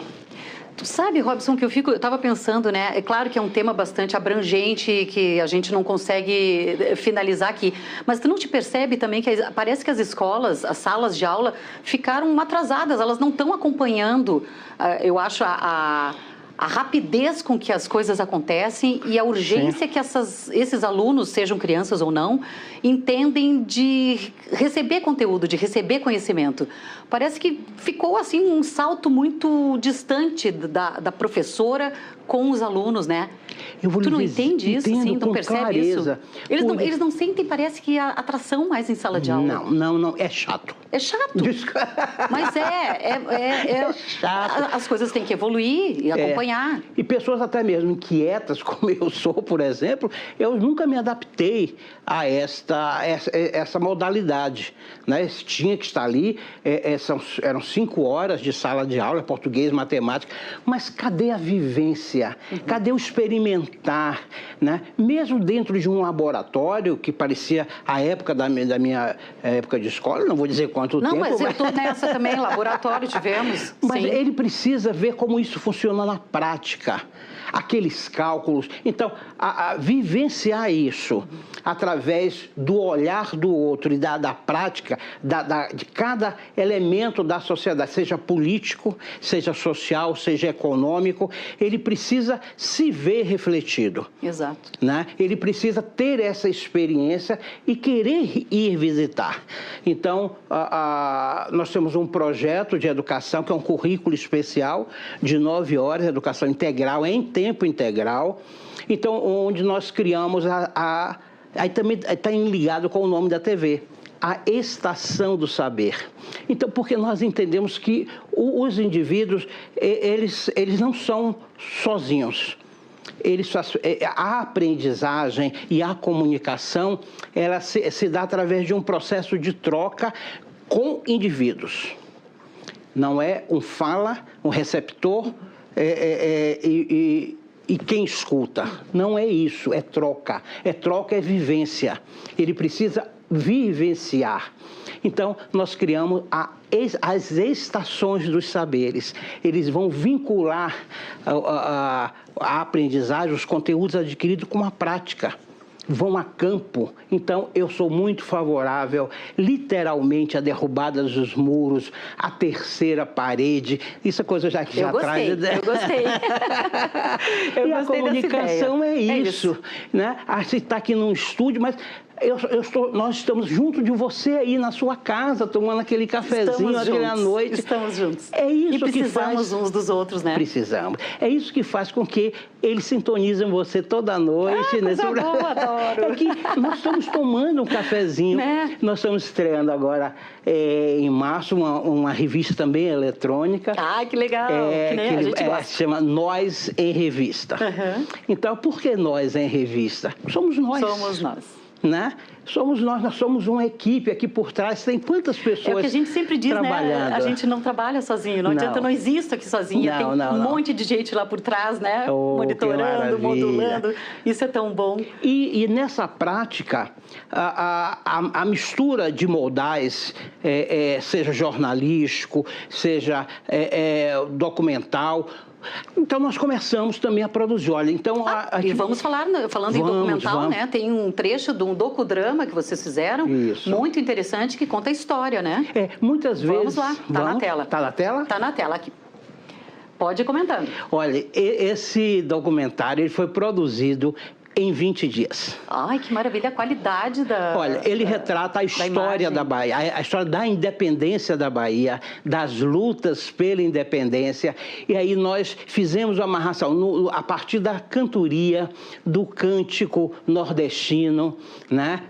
Speaker 4: Tu sabe, Robson, que eu estava pensando, né? É claro que é um tema bastante abrangente, que a gente não consegue finalizar aqui, mas tu não te percebe também que parece que as escolas, as salas de aula ficaram atrasadas, elas não estão acompanhando, eu acho, a rapidez com que as coisas acontecem e a urgência que esses alunos, sejam crianças ou não, entendem de receber conteúdo, de receber conhecimento. Parece que ficou assim um salto muito distante da professora com os alunos, né? Tu não entende isso, sim? Tu percebe
Speaker 5: clareza.
Speaker 4: Isso? Eles não sentem, parece que, a atração mais em sala de aula.
Speaker 5: Não, é chato.
Speaker 4: É chato. Mas é chato. As coisas têm que evoluir e acompanhar.
Speaker 5: E pessoas até mesmo inquietas, como eu sou, por exemplo, eu nunca me adaptei a essa modalidade, né? Tinha que estar ali, eram 5 horas de sala de aula, português, matemática, mas cadê a vivência? Cadê o experimentar, né? Mesmo dentro de um laboratório, que parecia a época da minha época de escola, não vou dizer quanto tempo.
Speaker 4: Não, mas eu estou nessa também, laboratório tivemos.
Speaker 5: Mas
Speaker 4: sim.
Speaker 5: Ele precisa ver como isso funciona na prática, aqueles cálculos. Então, vivenciar isso através do olhar do outro e da prática, de cada elemento da sociedade, seja político, seja social, seja econômico, ele precisa se ver refletido.
Speaker 4: Exato.
Speaker 5: Né? Ele precisa ter essa experiência e querer ir visitar. Então, nós temos um projeto de educação, que é um currículo especial de 9 horas, educação integral, em tempo integral. Então, onde nós criamos aí também está ligado com o nome da TV, a Estação do Saber. Então, porque nós entendemos que os indivíduos, eles não são sozinhos. A aprendizagem e a comunicação, ela se dá através de um processo de troca com indivíduos. Não é um fala, um receptor e quem escuta. Não é isso, é troca. É vivência. Ele precisa vivenciar. Então, nós criamos as estações dos saberes. Eles vão vincular a aprendizagem, os conteúdos adquiridos com a prática. Vão a campo. Então, eu sou muito favorável, literalmente, à derrubada dos muros, à terceira parede. Isso é coisa já que já traz...
Speaker 4: Eu gostei.
Speaker 5: E a comunicação é isso. Né? A gente está aqui num estúdio, mas nós estamos junto de você aí na sua casa, tomando aquele cafezinho, aquela noite.
Speaker 4: Estamos juntos.
Speaker 5: É isso que faz...
Speaker 4: precisamos uns dos outros, né?
Speaker 5: Precisamos. É isso que faz com que eles sintonizem você toda noite.
Speaker 4: Coisa boa, adoro.
Speaker 5: É que nós estamos tomando um cafezinho.
Speaker 4: Né?
Speaker 5: Nós estamos estreando agora, em março, uma revista também eletrônica.
Speaker 4: Ah, que legal. Que nem a gente gosta.
Speaker 5: Se chama Nós em Revista.
Speaker 4: Uhum.
Speaker 5: Então, por que Nós em Revista? Somos nós.
Speaker 4: Somos nós.
Speaker 5: Né? Somos nós somos uma equipe aqui por trás. Tem quantas pessoas trabalhando?
Speaker 4: É o que a gente sempre diz, né? A gente não trabalha sozinho, não adianta, não existo aqui sozinha. Tem um monte de gente lá por trás, né? Monitorando, modulando. Isso é tão bom.
Speaker 5: E nessa prática, a mistura de modais, seja jornalístico, seja documental. Então, nós começamos também a produzir. Olha, então...
Speaker 4: E vamos falando em documental, né? Tem um trecho de um docudrama que vocês fizeram, muito interessante, que conta a história, né?
Speaker 5: Muitas vezes...
Speaker 4: Vamos lá, na tela.
Speaker 5: Está na tela?
Speaker 4: Está na tela aqui. Pode ir comentando.
Speaker 5: Olha, esse documentário ele foi produzido em 20 dias.
Speaker 4: Ai, que maravilha, a qualidade da...
Speaker 5: Olha, ele retrata a história da Bahia, a história da independência da Bahia, das lutas pela independência. E aí nós fizemos uma amarração a partir da cantoria, do cântico nordestino, né?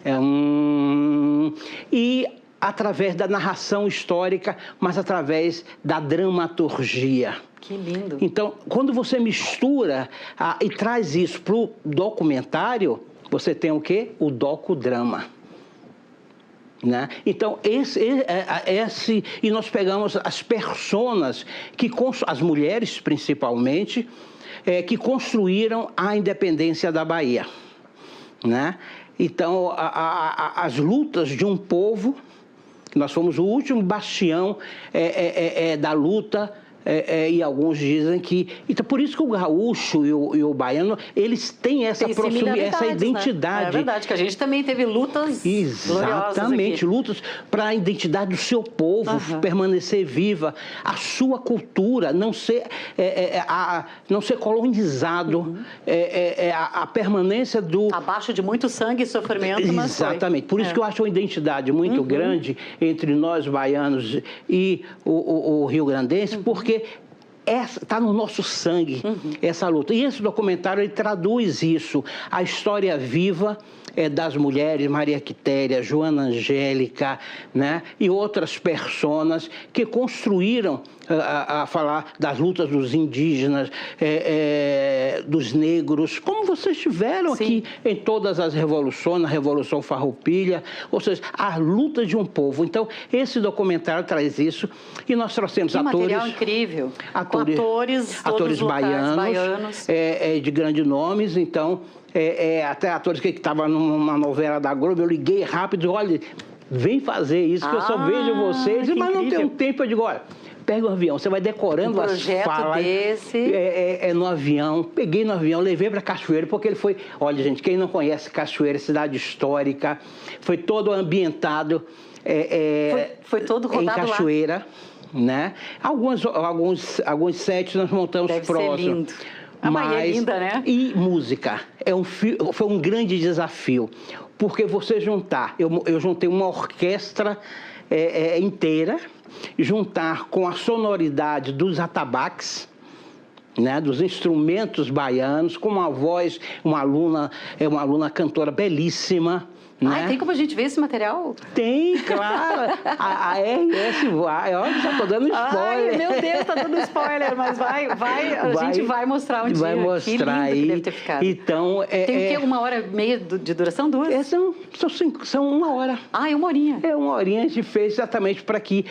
Speaker 5: E através da narração histórica, mas através da dramaturgia.
Speaker 4: Que lindo.
Speaker 5: Então, quando você mistura e traz isso para o documentário, você tem o quê? O docudrama. Né? Então, e nós pegamos as personas, as mulheres principalmente, que construíram a independência da Bahia. Né? Então, as lutas de um povo, nós fomos o último bastião da luta. E alguns dizem que... Então, por isso que o gaúcho e o baiano, eles têm essa proximidade, essa identidade.
Speaker 4: Né? É verdade, que a gente também teve lutas
Speaker 5: Exatamente, lutas para a identidade do seu povo, permanecer viva, a sua cultura, não ser colonizado, a permanência do...
Speaker 4: Abaixo de muito sangue e sofrimento, mas
Speaker 5: exatamente, por isso que eu acho uma identidade muito grande entre nós baianos e o rio-grandense, porque está no nosso sangue essa luta. E esse documentário ele traduz isso, a história viva das mulheres, Maria Quitéria, Joana Angélica, né? E outras personas que construíram a falar das lutas dos indígenas, dos negros, como vocês tiveram aqui em todas as revoluções, na Revolução Farroupilha, ou seja, a luta de um povo. Então, esse documentário traz isso e nós trouxemos atores...
Speaker 4: material incrível, atores
Speaker 5: baianos. De grandes nomes, então... até atores que estavam numa novela da Globo, eu liguei rápido, olha, vem fazer isso, que eu só vejo vocês, mas não tenho tempo. Eu digo, olha, pega o avião, você vai decorando as falas.
Speaker 4: Desse...
Speaker 5: no avião, peguei no avião, levei para Cachoeira, porque ele foi... Olha, gente, quem não conhece Cachoeira, cidade histórica, foi todo ambientado
Speaker 4: foi todo rodado
Speaker 5: em Cachoeira, lá. Né? Alguns sets nós montamos próximos.
Speaker 4: Ser lindo. A Bahia é linda, né?
Speaker 5: E música. Foi um grande desafio, porque você juntar... Eu juntei uma orquestra inteira, juntar com a sonoridade dos atabaques, né, dos instrumentos baianos, com uma voz, uma aluna cantora belíssima. Né?
Speaker 4: Tem como a gente ver esse material?
Speaker 5: Tem, claro. A RS vai. Olha, já estou dando spoiler.
Speaker 4: Ai, meu Deus, está dando spoiler, mas a gente vai mostrar um dia.
Speaker 5: Vai mostrar
Speaker 4: que lindo que deve ter ficado.
Speaker 5: Então,
Speaker 4: tem o quê? 1h30 de duração? 2?
Speaker 5: São 1 hora.
Speaker 4: É 1 horinha.
Speaker 5: É 1 horinha, a gente fez exatamente para que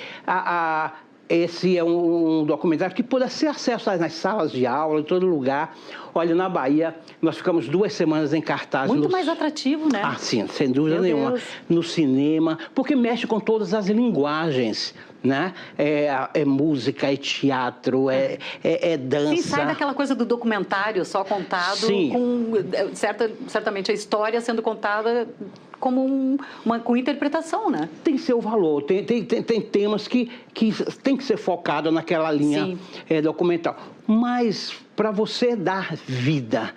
Speaker 5: esse é um documentário que pode ser acesso nas salas de aula, em todo lugar. Olha, na Bahia, nós ficamos 2 semanas em cartaz.
Speaker 4: Muito mais atrativo, né?
Speaker 5: Ah, sim, sem dúvida nenhuma.
Speaker 4: Deus.
Speaker 5: No cinema, porque mexe com todas as linguagens, né? É música, é teatro, é dança.
Speaker 4: Sim, sai daquela coisa do documentário só contado,
Speaker 5: Sim.
Speaker 4: com certamente a história sendo contada como com interpretação, né?
Speaker 5: Tem seu valor, tem temas que tem que ser focado naquela linha documental. Mas para você dar vida,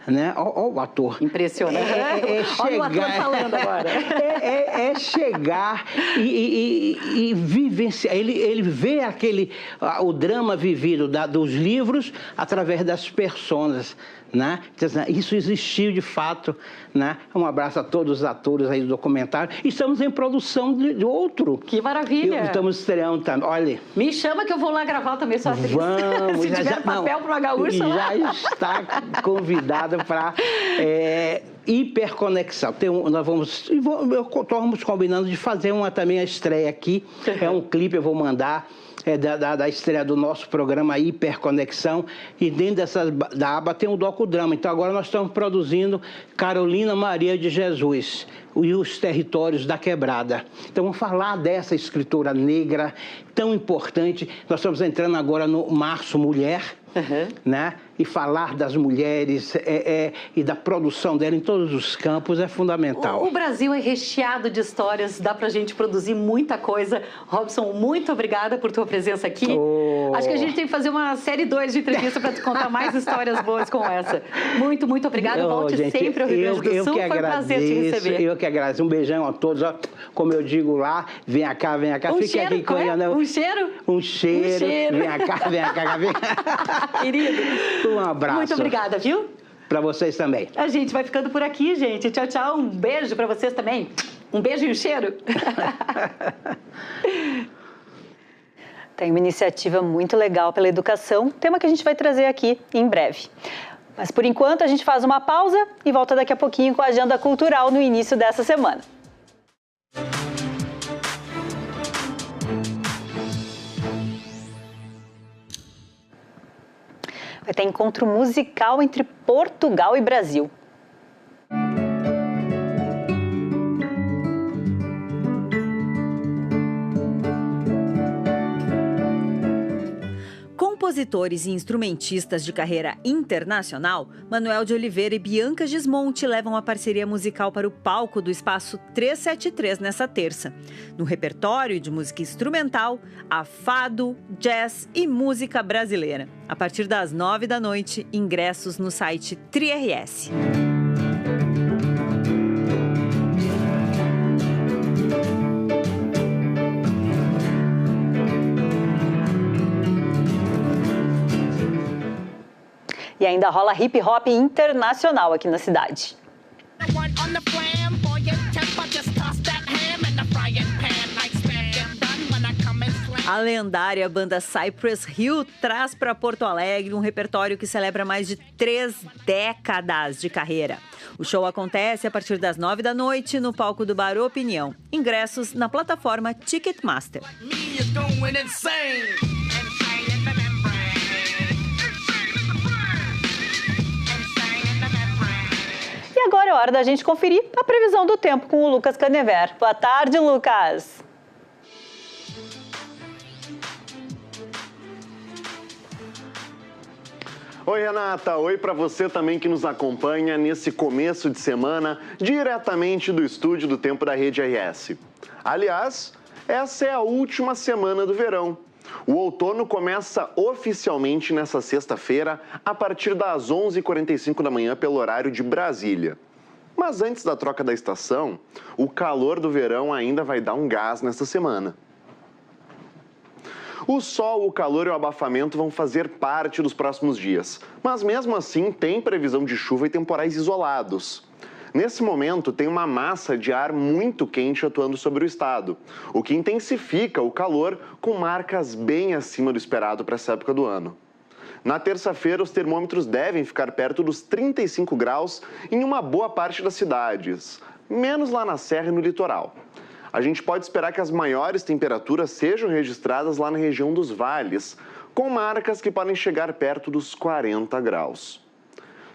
Speaker 5: né? Olha o ator.
Speaker 4: Impressionante. Olha o ator falando agora.
Speaker 5: É chegar e vivenciar. Ele vê o drama vivido dos livros através das personas, né? Isso existiu de fato, né? Um abraço a todos os atores aí do documentário. Estamos em produção de outro.
Speaker 4: Que maravilha.
Speaker 5: Estamos estreando também. Olha.
Speaker 4: Me chama que eu vou lá gravar também, sua atriz.
Speaker 5: Vamos.
Speaker 4: Se tiver papel para uma gaúcha lá.
Speaker 5: Já está convidada para hiperconexão. Estamos combinando de fazer também a estreia aqui. É um clipe, eu vou mandar. Da estreia do nosso programa Hiperconexão, e dentro da aba tem um docudrama. Então agora nós estamos produzindo Carolina Maria de Jesus e os Territórios da Quebrada. Então vamos falar dessa escritora negra tão importante. Nós estamos entrando agora no Março Mulher, né? E falar das mulheres e da produção dela em todos os campos é fundamental.
Speaker 4: O Brasil é recheado de histórias, dá pra gente produzir muita coisa. Robson, muito obrigada por tua presença aqui. Acho que a gente tem que fazer uma série 2 de entrevista para te contar mais histórias boas como essa. Muito, muito obrigada. Volte sempre ao Rio Grande do Sul. Foi um prazer te receber.
Speaker 5: Eu que agradeço. Um beijão a todos. Ó, como eu digo lá, vem cá. Fique aqui com
Speaker 4: um cheiro?
Speaker 5: Um cheiro. Vem cá.
Speaker 4: Querido.
Speaker 5: Um abraço.
Speaker 4: Muito obrigada, viu?
Speaker 5: Para vocês também.
Speaker 4: A gente vai ficando por aqui, gente. Tchau, tchau. Um beijo para vocês também. Um beijo e um cheiro.
Speaker 1: Tem uma iniciativa muito legal pela educação, tema que a gente vai trazer aqui em breve. Mas, por enquanto, a gente faz uma pausa e volta daqui a pouquinho com a agenda cultural no início dessa semana. Vai ter encontro musical entre Portugal e Brasil. Compositores e instrumentistas de carreira internacional, Manuel de Oliveira e Bianca Gismonti levam a parceria musical para o palco do Espaço 373 nessa terça. No repertório de música instrumental, há fado, jazz e música brasileira. A partir das 9 da noite, ingressos no site TriRS. E ainda rola hip hop internacional aqui na cidade. A lendária banda Cypress Hill traz para Porto Alegre um repertório que celebra mais de 3 décadas de carreira. O show acontece a partir das 9 da noite no palco do Bar Opinião. Ingressos na plataforma Ticketmaster. E agora é hora da gente conferir a previsão do tempo com o Lucas Canever. Boa tarde, Lucas!
Speaker 6: Oi, Renata. Oi para você também que nos acompanha nesse começo de semana, diretamente do estúdio do Tempo da Rede RS. Aliás, essa é a última semana do verão. O outono começa oficialmente nessa sexta-feira, a partir das 11h45 da manhã, pelo horário de Brasília. Mas antes da troca da estação, o calor do verão ainda vai dar um gás nessa semana. O sol, o calor e o abafamento vão fazer parte dos próximos dias, mas mesmo assim tem previsão de chuva e temporais isolados. Nesse momento, tem uma massa de ar muito quente atuando sobre o estado, o que intensifica o calor com marcas bem acima do esperado para essa época do ano. Na terça-feira, os termômetros devem ficar perto dos 35 graus em uma boa parte das cidades, menos lá na Serra e no litoral. A gente pode esperar que as maiores temperaturas sejam registradas lá na região dos vales, com marcas que podem chegar perto dos 40 graus.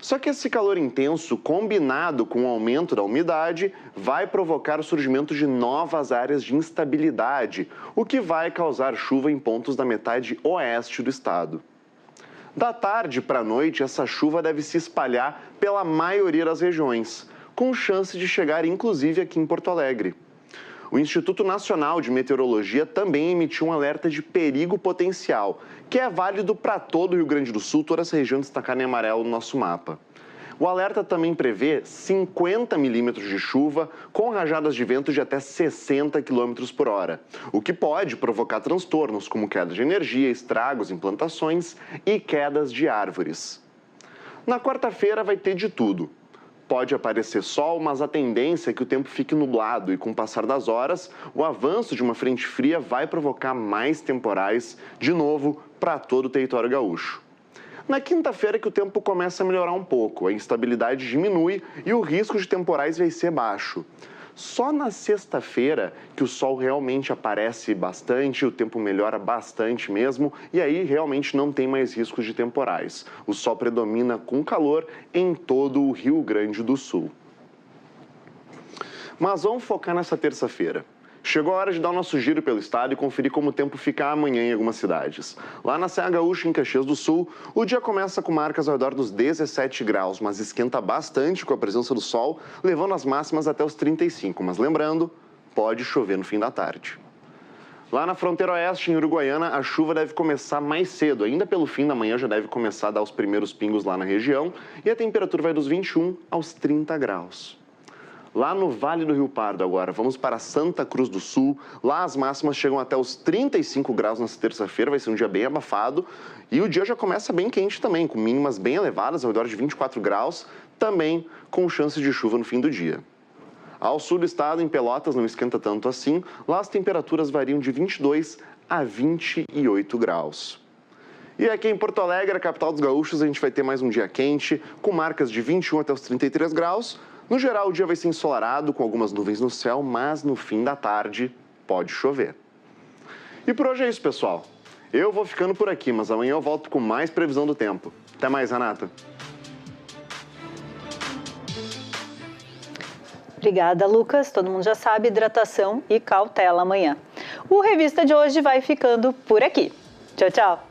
Speaker 6: Só que esse calor intenso, combinado com o aumento da umidade, vai provocar o surgimento de novas áreas de instabilidade, o que vai causar chuva em pontos da metade oeste do estado. Da tarde para a noite, essa chuva deve se espalhar pela maioria das regiões, com chance de chegar inclusive aqui em Porto Alegre. O Instituto Nacional de Meteorologia também emitiu um alerta de perigo potencial, que é válido para todo o Rio Grande do Sul, toda essa região destacada em amarelo no nosso mapa. O alerta também prevê 50 milímetros de chuva com rajadas de vento de até 60 km por hora, o que pode provocar transtornos como queda de energia, estragos em plantações e quedas de árvores. Na quarta-feira vai ter de tudo. Pode aparecer sol, mas a tendência é que o tempo fique nublado e, com o passar das horas, o avanço de uma frente fria vai provocar mais temporais, de novo, para todo o território gaúcho. Na quinta-feira que o tempo começa a melhorar um pouco, a instabilidade diminui e o risco de temporais vai ser baixo. Só na sexta-feira que o sol realmente aparece bastante, o tempo melhora bastante mesmo, e aí realmente não tem mais riscos de temporais. O sol predomina com calor em todo o Rio Grande do Sul. Mas vamos focar nessa terça-feira. Chegou a hora de dar o nosso giro pelo estado e conferir como o tempo fica amanhã em algumas cidades. Lá na Serra Gaúcha, em Caxias do Sul, o dia começa com marcas ao redor dos 17 graus, mas esquenta bastante com a presença do sol, levando as máximas até os 35. Mas lembrando, pode chover no fim da tarde. Lá na fronteira oeste, em Uruguaiana, a chuva deve começar mais cedo. Ainda pelo fim da manhã já deve começar a dar os primeiros pingos lá na região e a temperatura vai dos 21 aos 30 graus. Lá no Vale do Rio Pardo agora, vamos para Santa Cruz do Sul. Lá as máximas chegam até os 35 graus nessa terça-feira, vai ser um dia bem abafado. E o dia já começa bem quente também, com mínimas bem elevadas, ao redor de 24 graus, também com chance de chuva no fim do dia. Ao sul do estado, em Pelotas, não esquenta tanto assim. Lá as temperaturas variam de 22 a 28 graus. E aqui em Porto Alegre, a capital dos gaúchos, a gente vai ter mais um dia quente, com marcas de 21 até os 33 graus. No geral, o dia vai ser ensolarado, com algumas nuvens no céu, mas no fim da tarde pode chover. E por hoje é isso, pessoal. Eu vou ficando por aqui, mas amanhã eu volto com mais previsão do tempo. Até mais, Renata.
Speaker 1: Obrigada, Lucas. Todo mundo já sabe, hidratação e cautela amanhã. O Revista de hoje vai ficando por aqui. Tchau, tchau.